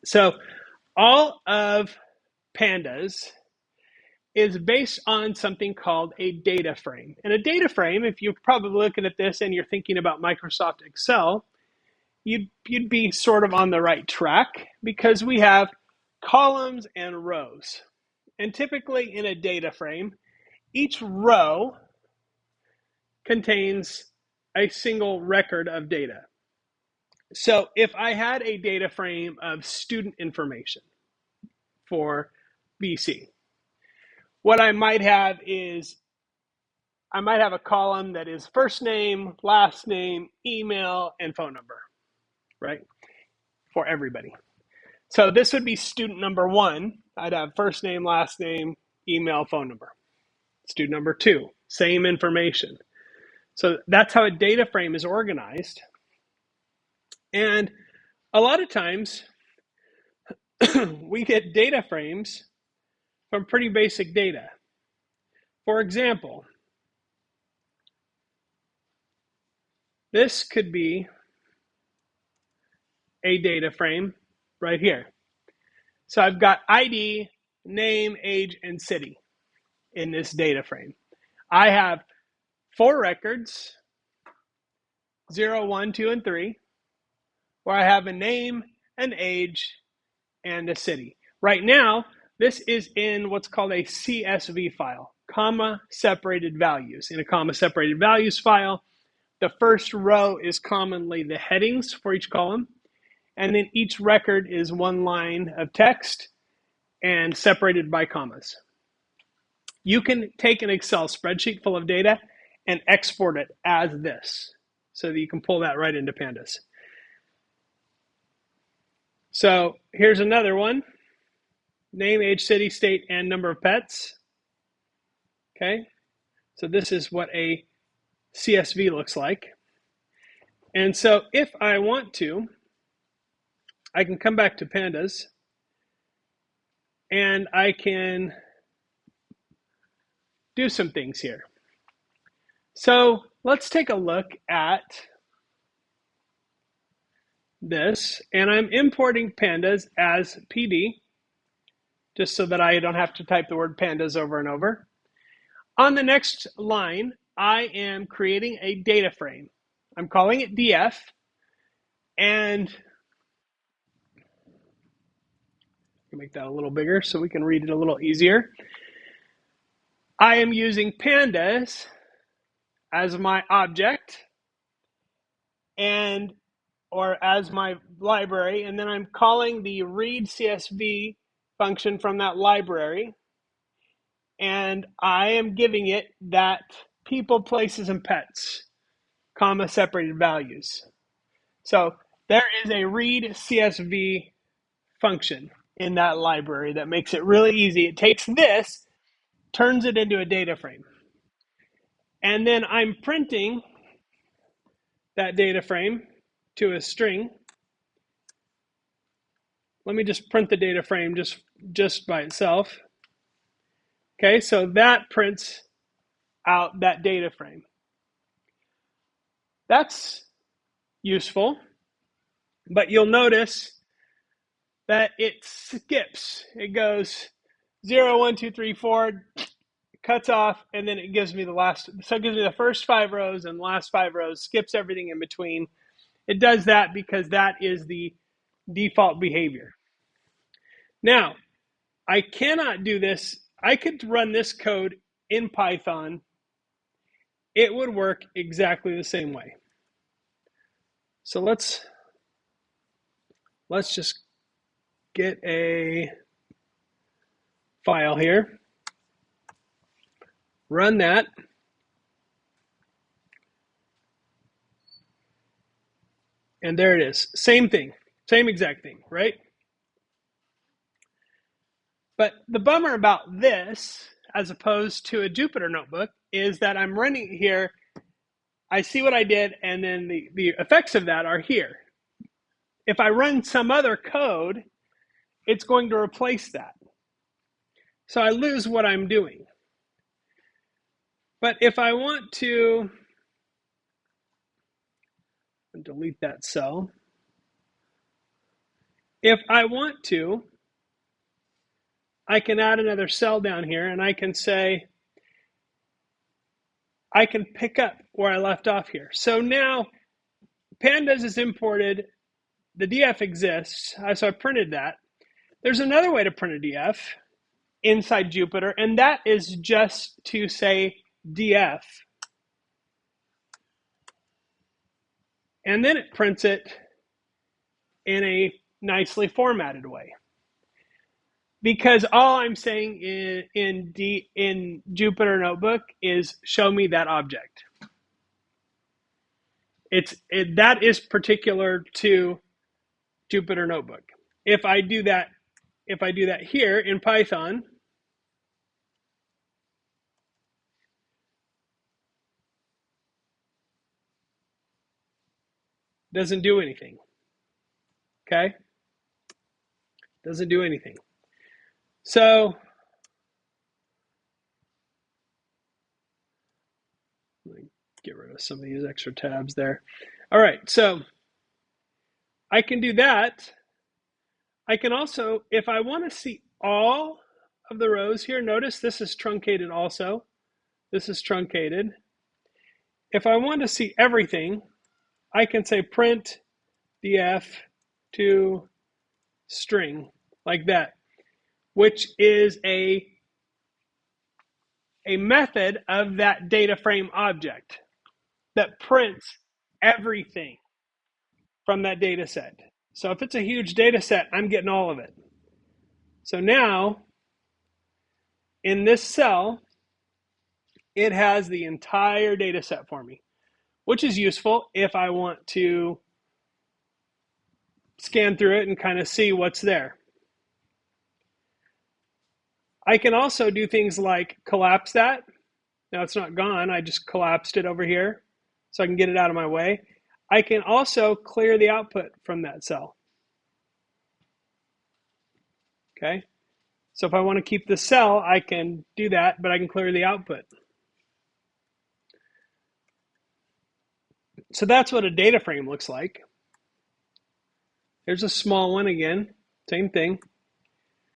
So all of Pandas is based on something called a data frame. And a data frame, if you're probably looking at this and you're thinking about Microsoft Excel, you'd be sort of on the right track because we have columns and rows. And typically in a data frame, each row contains a single record of data. So if I had a data frame of student information for BC, what I might have is I might have a column that is first name, last name, email, and phone number, right? For everybody. So this would be student number one. I'd have first name, last name, email, phone number. Student number two, same information. So that's how a data frame is organized. And a lot of times we get data frames from pretty basic data. For example, this could be a data frame right here. So I've got ID, name, age, and city in this data frame. I have 4 records, 0, 1, 2, and 3, where I have a name, an age, and a city. Right now, this is in what's called a CSV file, comma separated values. In a comma separated values file, the first row is commonly the headings for each column, and then each record is one line of text and separated by commas. You can take an Excel spreadsheet full of data and export it as this so that you can pull that right into Pandas. So here's another one. Name, age, city, state, and number of pets. Okay, so this is what a CSV looks like. And so if I want to, I can come back to Pandas and I can do some things here. So let's take a look at this, and I'm importing Pandas as PD, just so that I don't have to type the word Pandas over and over. On the next line, I am creating a data frame. I'm calling it DF, and make that a little bigger so we can read it a little easier. I am using Pandas as my object and or as my library, and then I'm calling the read CSV function from that library, and I am giving it that people, places, and pets, comma, separated values. So there is a read CSV function in that library that makes it really easy. It takes this, turns it into a data frame. And then I'm printing that data frame to a string. Let me just print the data frame just by itself. Okay, so that prints out that data frame. That's useful, but you'll notice that it skips. It goes 0, 1, 2, 3, 4, cuts off, and then it gives me the last. So it gives me the first 5 rows and the last 5 rows, skips everything in between. It does that because that is the default behavior. Now, I cannot do this. I could run this code in Python. It would work exactly the same way. So let's just get a file here. Run that. And there it is. Same thing. Same exact thing, right? But the bummer about this, as opposed to a Jupyter notebook, is that I'm running here. I see what I did, and then the effects of that are here. If I run some other code, it's going to replace that. So I lose what I'm doing. But if I want to delete that cell, If I want to, I can add another cell down here and I can say, I can pick up where I left off here. So now Pandas is imported, the DF exists, so I printed that. There's another way to print a DF inside Jupyter, and that is just to say DF. And then it prints it in a nicely formatted way. Because all I'm saying in Jupyter Notebook is show me that object. That is particular to Jupyter Notebook. If I do that here in Python, doesn't do anything. Okay? Doesn't do anything. So let me get rid of some of these extra tabs there. All right, so I can do that. I can also, if I want to see all of the rows here, notice this is truncated also. This is truncated. If I want to see everything, I can say print df to string like that, which is a method of that data frame object that prints everything from that data set. So if it's a huge data set, I'm getting all of it. So now in this cell, it has the entire data set for me, which is useful if I want to scan through it and kind of see what's there. I can also do things like collapse that. Now it's not gone, I just collapsed it over here so I can get it out of my way. I can also clear the output from that cell. Okay, so if I want to keep the cell, I can do that, but I can clear the output. So that's what a data frame looks like. There's a small one again, same thing.